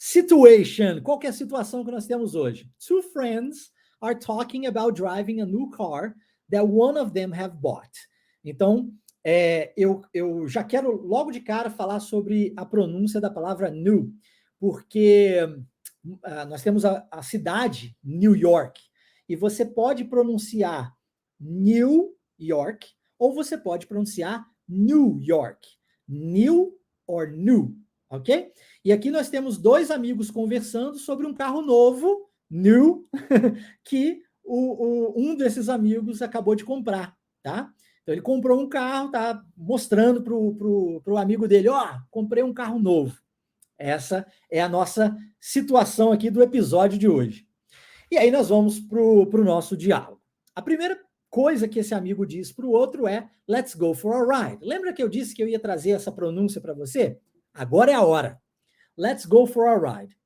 Situation. Qual que é a situação que nós temos hoje? Two friends are talking about driving a new car that one of them have bought. Então, eu já quero logo de cara falar sobre a pronúncia da palavra new, porque nós temos a cidade New York, e você pode pronunciar New York, ou você pode pronunciar New York. New or new, ok? E aqui nós temos dois amigos conversando sobre um carro novo, new, que um desses amigos acabou de comprar, tá? Então ele comprou um carro, tá mostrando pro amigo dele, ó, comprei um carro novo. Essa é a nossa situação aqui do episódio de hoje. E aí nós vamos pro nosso diálogo. A primeira coisa que esse amigo diz para o outro é let's go for a ride. Lembra que eu disse que eu ia trazer essa pronúncia para você? Agora é a hora. Let's go for a ride.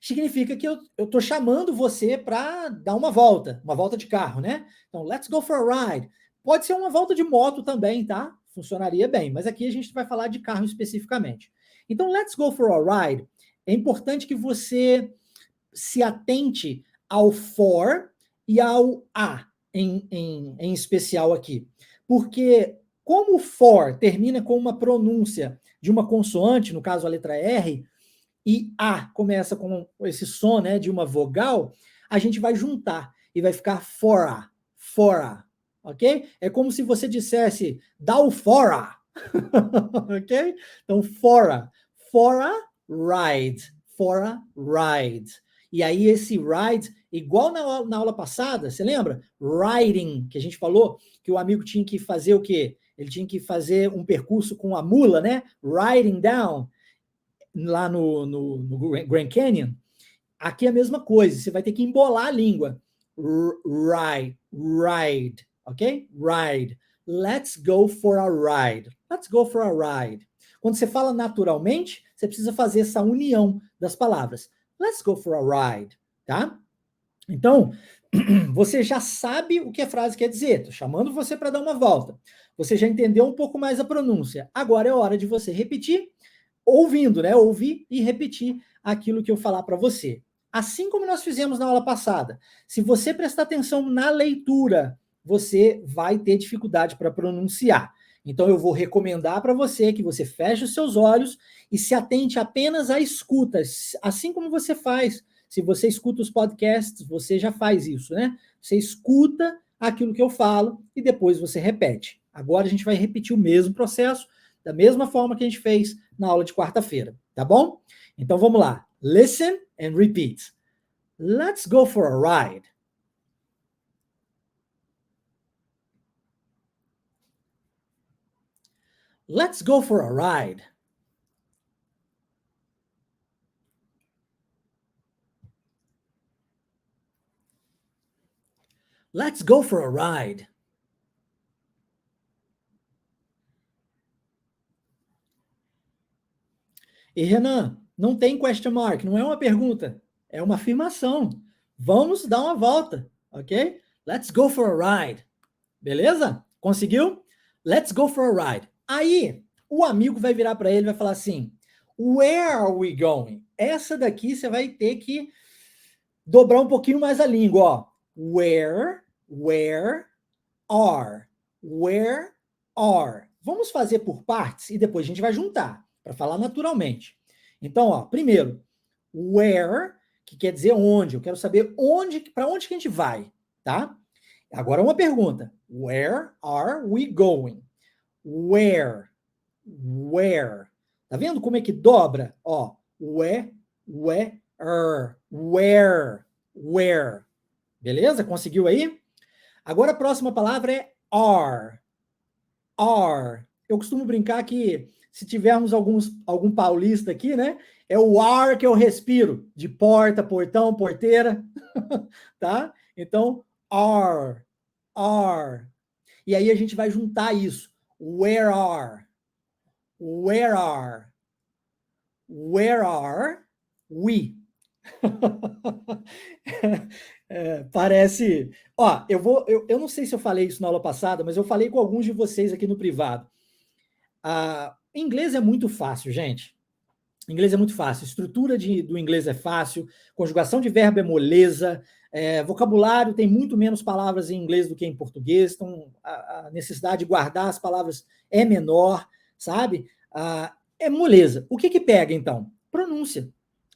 Significa que eu estou chamando você para dar uma volta de carro, né? Então, let's go for a ride. Pode ser uma volta de moto também, tá? Funcionaria bem, mas aqui a gente vai falar de carro especificamente. Então, let's go for a ride. É importante que você se atente ao for e ao a, em especial aqui. Porque como o for termina com uma pronúncia de uma consoante, no caso a letra R, e a começa com esse som, né, de uma vogal, a gente vai juntar e vai ficar fora, ok? É como se você dissesse, dá o fora, ok? Então, fora ride. E aí esse ride, igual na aula passada, você lembra? Riding, que a gente falou que o amigo tinha que fazer o quê? Ele tinha que fazer um percurso com a mula, né? Riding down, lá no Grand Canyon. Aqui é a mesma coisa, você vai ter que embolar a língua. Ride, ok? Ride. Let's go for a ride. Let's go for a ride. Quando você fala naturalmente, você precisa fazer essa união das palavras. Let's go for a ride, tá? Então, você já sabe o que a frase quer dizer. Estou chamando você para dar uma volta. Você já entendeu um pouco mais a pronúncia. Agora é hora de você repetir, ouvindo, né? Ouvir e repetir aquilo que eu falar para você. Assim como nós fizemos na aula passada. Se você prestar atenção na leitura, você vai ter dificuldade para pronunciar. Então, eu vou recomendar para você que você feche os seus olhos e se atente apenas à escuta, assim como você faz. Se você escuta os podcasts, você já faz isso, né? Você escuta aquilo que eu falo e depois você repete. Agora a gente vai repetir o mesmo processo, da mesma forma que a gente fez na aula de quarta-feira, tá bom? Então vamos lá. Listen and repeat. Let's go for a ride. Let's go for a ride. Let's go for a ride. E Renan, não tem question mark, não é uma pergunta, é uma afirmação. Vamos dar uma volta, ok? Let's go for a ride. Beleza? Conseguiu? Let's go for a ride. Aí, o amigo vai virar para ele e vai falar assim, where are we going? Essa daqui você vai ter que dobrar um pouquinho mais a língua, ó. Where are. Vamos fazer por partes e depois a gente vai juntar para falar naturalmente. Então, ó, primeiro, where, que quer dizer onde. Eu quero saber para onde que a gente vai, tá? Agora uma pergunta. Where are we going? Where. Tá vendo como é que dobra? Ó, where. Beleza? Conseguiu aí? Agora a próxima palavra é are. Eu costumo brincar que se tivermos algum paulista aqui, né? É o ar que eu respiro, de porta, portão, porteira, tá? Então, are. E aí a gente vai juntar isso. Where are we? Parece... Ó, eu não sei se eu falei isso na aula passada, mas eu falei com alguns de vocês aqui no privado. Inglês é muito fácil, gente. Inglês é muito fácil, estrutura do inglês é fácil, conjugação de verbo é moleza, vocabulário tem muito menos palavras em inglês do que em português, então a necessidade de guardar as palavras é menor, sabe? É moleza. O que que pega, então? Pronúncia.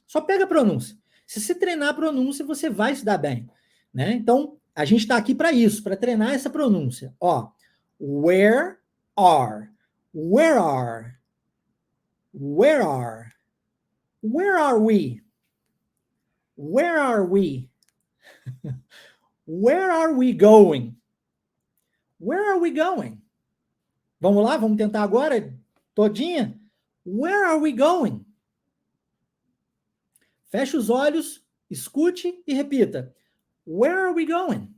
Só pega a pronúncia. Se você treinar a pronúncia, você vai se dar bem, né? Então, a gente está aqui para isso, para treinar essa pronúncia. Ó, where are, where are, where are, where are we? Where are we? Where are we going? Where are we going? Vamos lá, vamos tentar agora, todinha? Where are we going? Feche os olhos, escute e repita. Where are we going?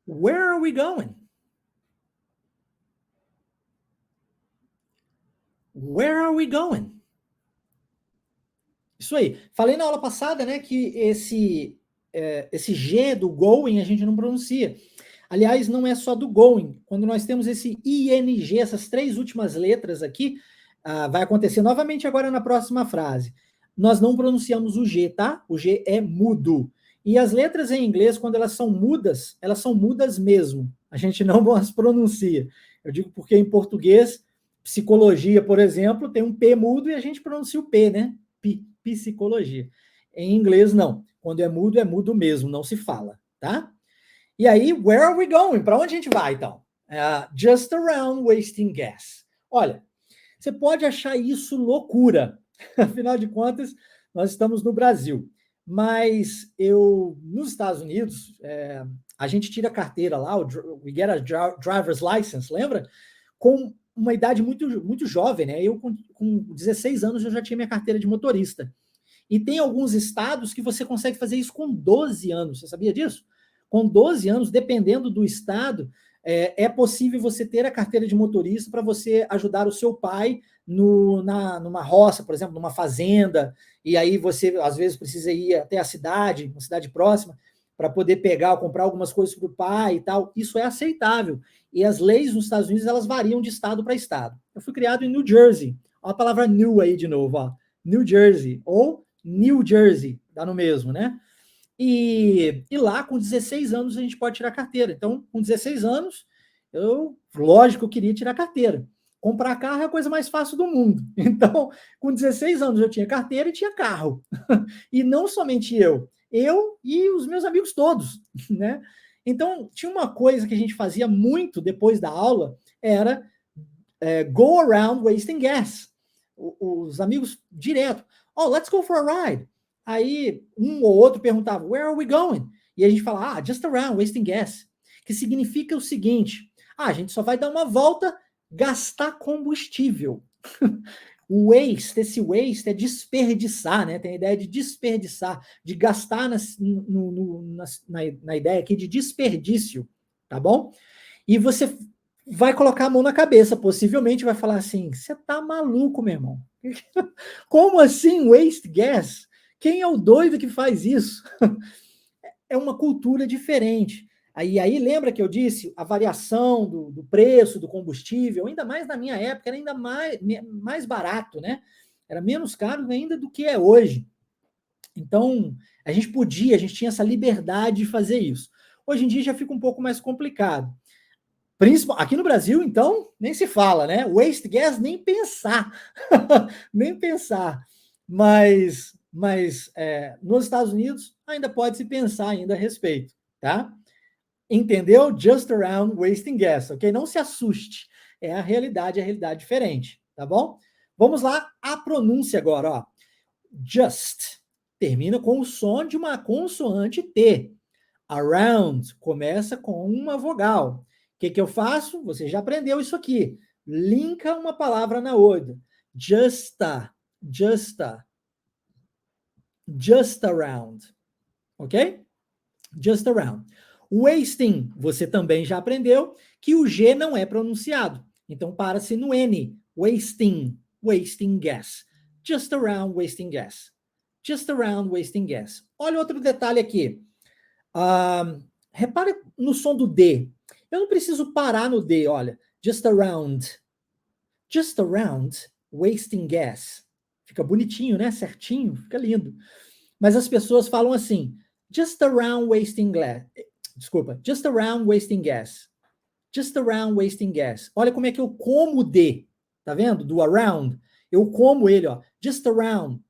Where are we going? Where are we going? Isso aí. Falei na aula passada, né, que esse G do going a gente não pronuncia. Aliás, não é só do going. Quando nós temos esse ING, essas 3 últimas letras aqui, vai acontecer novamente agora na próxima frase. Nós não pronunciamos o G, tá? O G é mudo. E as letras em inglês, quando elas são mudas mesmo. A gente não as pronuncia. Eu digo porque em português, psicologia, por exemplo, tem um P mudo e a gente pronuncia o P, né? Psicologia. Em inglês, não. Quando é mudo mesmo, não se fala, tá? E aí, where are we going? Para onde a gente vai, então? Just around wasting gas. Olha, você pode achar isso loucura. Afinal de contas, nós estamos no Brasil. Mas nos Estados Unidos, a gente tira a carteira lá, we get a driver's license, lembra? Com uma idade muito, muito jovem, né? Eu, com 16 anos, eu já tinha minha carteira de motorista. E tem alguns estados que você consegue fazer isso com 12 anos. Você sabia disso? Com 12 anos, dependendo do estado, é possível você ter a carteira de motorista para você ajudar o seu pai numa roça, por exemplo, numa fazenda, e aí você, às vezes, precisa ir até a cidade, uma cidade próxima, para poder pegar ou comprar algumas coisas para o pai e tal. Isso é aceitável. E as leis nos Estados Unidos, elas variam de estado para estado. Eu fui criado em New Jersey. Olha a palavra new aí de novo, ó. New Jersey, ou New Jersey, dá no mesmo, né? E lá, com 16 anos, a gente pode tirar carteira. Então, com 16 anos, lógico, eu queria tirar carteira. Comprar carro é a coisa mais fácil do mundo. Então, com 16 anos, eu tinha carteira e tinha carro. E não somente eu e os meus amigos todos, né? Então, tinha uma coisa que a gente fazia muito depois da aula, era go around wasting gas. Os amigos direto. Oh, let's go for a ride. Aí um ou outro perguntava, where are we going? E a gente fala, just around, wasting gas. Que significa o seguinte, a gente só vai dar uma volta, gastar combustível. Esse waste é desperdiçar, né? Tem a ideia de desperdiçar, de gastar na ideia aqui de desperdício, tá bom? E você vai colocar a mão na cabeça, possivelmente vai falar assim, você tá maluco, meu irmão. Como assim waste gas? Quem é o doido que faz isso? É uma cultura diferente. Aí lembra que eu disse a variação do preço do combustível, ainda mais na minha época, era ainda mais barato, né? Era menos caro ainda do que é hoje. Então, a gente tinha essa liberdade de fazer isso. Hoje em dia já fica um pouco mais complicado. Aqui no Brasil, então, nem se fala, né? Waste gas, nem pensar. Nem pensar. Mas nos Estados Unidos, ainda pode se pensar ainda a respeito, tá? Entendeu? Just around wasting gas, ok? Não se assuste. É a realidade diferente, tá bom? Vamos lá, a pronúncia agora, ó. Just termina com o som de uma consoante T. Around começa com uma vogal. O que eu faço? Você já aprendeu isso aqui. Linka uma palavra na outra. Just around. Ok? Just around. Wasting, você também já aprendeu que o G não é pronunciado. Então, para-se no N. Wasting gas. Just around wasting gas. Just around wasting gas. Olha outro detalhe aqui. Repare no som do D. Eu não preciso parar no D, olha. Just around. Just around wasting gas. Fica bonitinho, né? Certinho, fica lindo. Mas as pessoas falam assim, just around wasting gas. Desculpa, just around wasting gas. Just around wasting gas. Olha como é que eu como de, tá vendo? Do around. Eu como ele, ó. Just around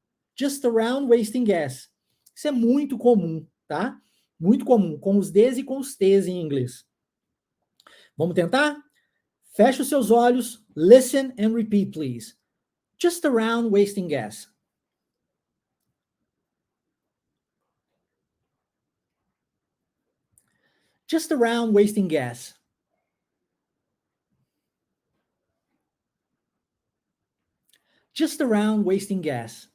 wasting gas. Isso é muito comum, tá? Muito comum, com os Ds e com os Ts em inglês. Vamos tentar? Feche os seus olhos, listen and repeat, please. Just around wasting gas. Just around wasting gas. Just around wasting gas.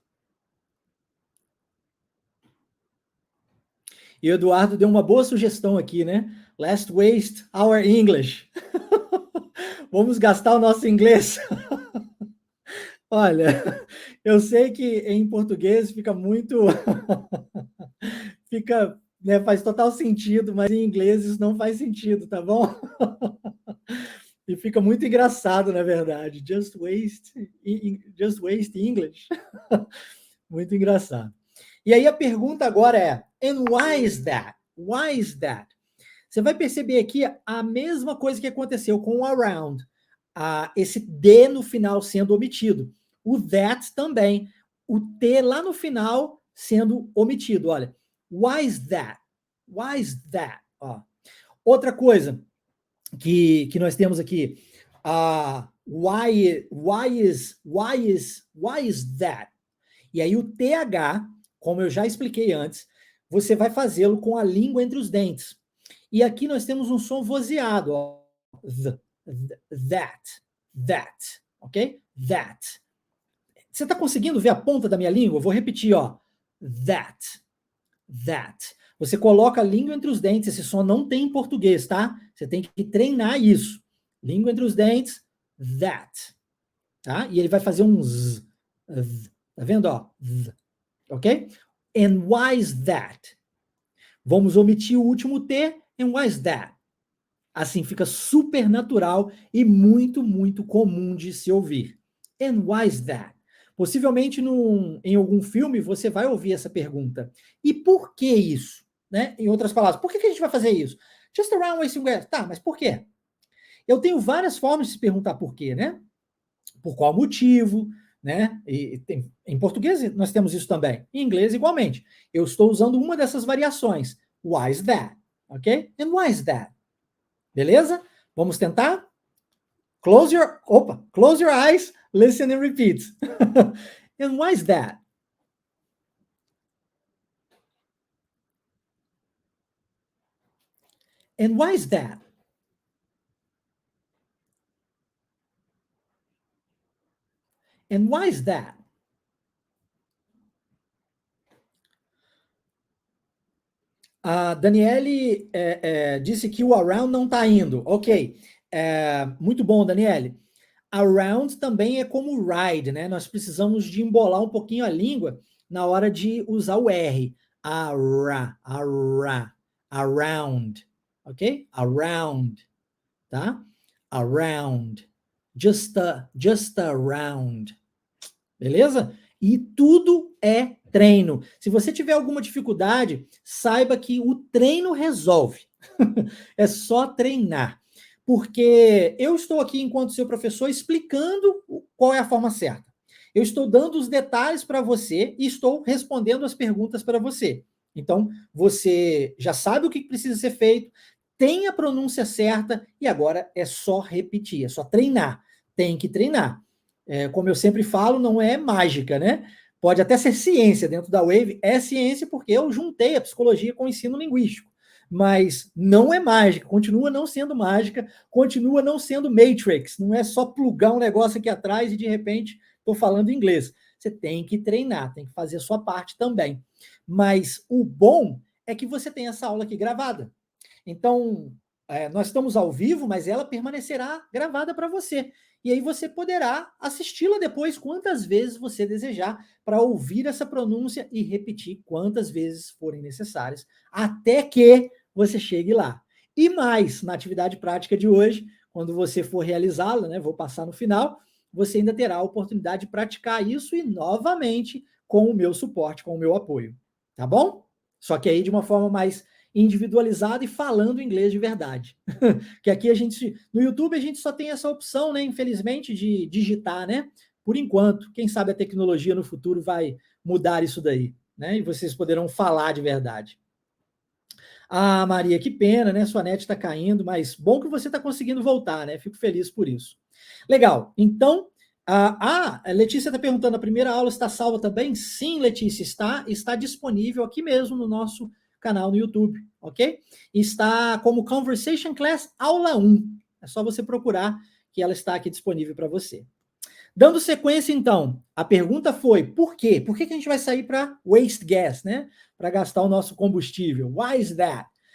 E o Eduardo deu uma boa sugestão aqui, né? Let's waste our English. Vamos gastar o nosso inglês. Olha, eu sei que em português fica muito... fica, né, faz total sentido, mas em inglês isso não faz sentido, tá bom? E fica muito engraçado, na verdade. Just waste English. Muito engraçado. E aí a pergunta agora é, and why is that? Why is that? Você vai perceber aqui a mesma coisa que aconteceu com o around. Esse D no final sendo omitido. O that também. O T lá no final sendo omitido. Olha, why is that? Why is that? Ó. Outra coisa que nós temos aqui, why is that? E aí o TH, como eu já expliquei antes, você vai fazê-lo com a língua entre os dentes. E aqui nós temos um som vozeado, ó. That, ok? That. Você está conseguindo ver a ponta da minha língua? Eu vou repetir, ó. That. Você coloca a língua entre os dentes, esse som não tem em português, tá? Você tem que treinar isso. Língua entre os dentes, that. Tá? E ele vai fazer um z. Tá vendo, ó? Z. Ok? And why is that? Vamos omitir o último T, and why is that? Assim, fica super natural e muito, muito comum de se ouvir. And why is that? Possivelmente em algum filme você vai ouvir essa pergunta. E por que isso? Né? Em outras palavras, por que a gente vai fazer isso? Just around wasting gas. Tá, mas por quê? Eu tenho várias formas de se perguntar por quê, né? Por qual motivo, né? Em português nós temos isso também. Em inglês, igualmente. Eu estou usando uma dessas variações. Why is that? Ok? And why is that? Beleza? Vamos tentar? Close your eyes, listen and repeat. And why is that? And why is that? And why is that? A Daniele disse que o around não está indo. Ok. Muito bom, Daniele. Around também é como ride, né? Nós precisamos de embolar um pouquinho a língua na hora de usar o R. Around. Ok? Around. Tá? Around. Just around. Beleza? E tudo é treino. Se você tiver alguma dificuldade, saiba que o treino resolve. É só treinar. Porque eu estou aqui, enquanto seu professor, explicando qual é a forma certa. Eu estou dando os detalhes para você e estou respondendo as perguntas para você. Então, você já sabe o que precisa ser feito, tem a pronúncia certa e agora é só repetir, é só treinar. Tem que treinar. Como eu sempre falo, não é mágica, né? Pode até ser ciência dentro da Wave, é ciência porque eu juntei a psicologia com o ensino linguístico, mas não é mágica, continua não sendo mágica, continua não sendo Matrix, não é só plugar um negócio aqui atrás e de repente estou falando inglês. Você tem que treinar, tem que fazer a sua parte também. Mas o bom é que você tem essa aula aqui gravada. Então, nós estamos ao vivo, mas ela permanecerá gravada para você. E aí você poderá assisti-la depois quantas vezes você desejar para ouvir essa pronúncia e repetir quantas vezes forem necessárias, até que você chegue lá. E mais, na atividade prática de hoje, quando você for realizá-la, né, vou passar no final, você ainda terá a oportunidade de praticar isso e, novamente, com o meu suporte, com o meu apoio. Tá bom? Só que aí de uma forma mais individualizada e falando inglês de verdade. Que aqui a gente, no YouTube a gente só tem essa opção, né, infelizmente, de digitar, né? Por enquanto, quem sabe a tecnologia no futuro vai mudar isso daí, né? E vocês poderão falar de verdade. Ah, Maria, que pena, né? Sua net está caindo, mas bom que você está conseguindo voltar, né? Fico feliz por isso. Legal. Então, a Letícia está perguntando: a primeira aula está salva também? Sim, Letícia, está disponível aqui mesmo no nosso canal no YouTube, ok? Está como Conversation Class Aula 1. É só você procurar que ela está aqui disponível para você. Dando sequência, então, a pergunta foi: por quê? Por que a gente vai sair para waste gas, né? Para gastar o nosso combustível? Why is that?